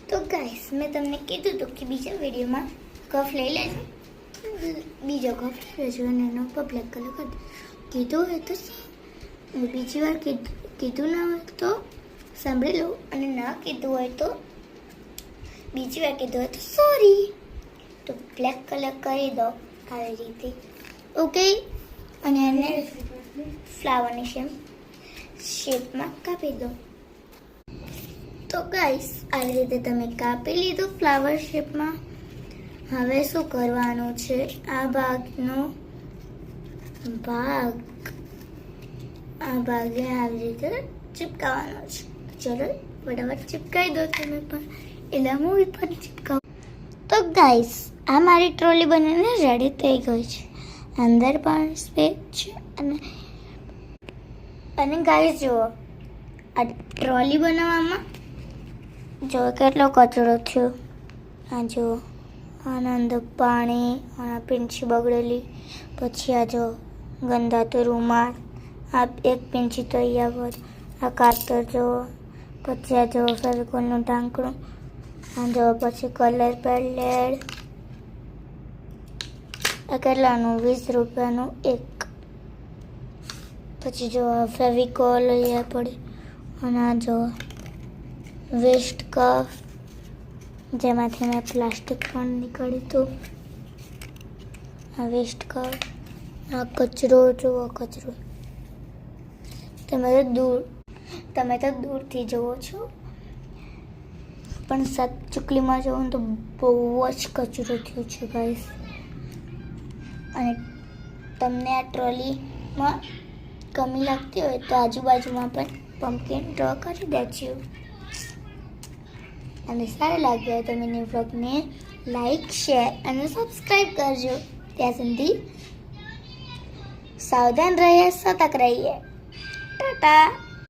તો ગાઈસ મેં તમને કીધું હતું કે બીજા વિડીયોમાં કફ લઈ લેજો, બીજો કફ લઈ લેજો અને એનો ઉપર બ્લેક કલર કરી દો. કીધું હોય તો બીજી વાર કીધું ના હોય તો સાંભળી લો, અને ના કીધું હોય તો બીજી વાર કીધું હોય તો સોરી. તો બ્લેક કલર કરી દો આવી રીતે, ઓકે. અને એને ફ્લાવરની શેપમાં કાપી દો. તો ગાઈસ આ રીતે તમે કાપી લીધું ફ્લાવર શેપમાં. હવે શું કરવાનું છે, આ ભાગનો ભાગે આવી રીતે ચિપકાવવાનો છે. ચલો ફટાફટ ચિપકાવી દો તમે પણ, એટલે હું પણ ચિપકાવું. તો ગાઈસ આ મારી ટ્રોલી બનીને રેડી થઈ ગઈ છે. અંદર પણ સ્પેસ છે અને ગાઈસ જુઓ આ ટ્રોલી બનાવવામાં જો કેટલો કચરો થયો. આ જો આના અંદર પાણી, આ પીંછી બગડેલી, પછી આ જો ગંદાતો રૂમાલ, આ એક પીંછી તો અહીંયા પર, આ કાતર જો, પછી આ જો ફેવિકોલનું ઢાંકણું, આ જો પછી કલર પેલેટ. આ કેટલાનું 20 રૂપિયાનું એક. પછી જો ફેવિકોલ અહીંયા પડે, અને આ જો વેસ્ટ કફ જેમાંથી મેં પ્લાસ્ટિક પણ નીકળ્યું હતું. આ વેસ્ટ કફ, આ કચરો જુઓ કચરો. તમે તો દૂરથી જુઓ છો, પણ ચૂકલીમાં જુઓ તો બહુ જ કચરો થયો છે ગાઈસ. અને તમને આ ટ્રોલીમાં કમી લાગતી હોય તો આજુબાજુમાં પણ પમ્પકિન ડ્રો કરી દેજો. અને સારું લાગ્યું હોય તો મિની વ્લોગને લાઈક, શેર અને સબસ્ક્રાઈબ કરજો. ત્યાં સુધી સાવધાન રહીએ, સતર્ક રહીએ. ટાટા.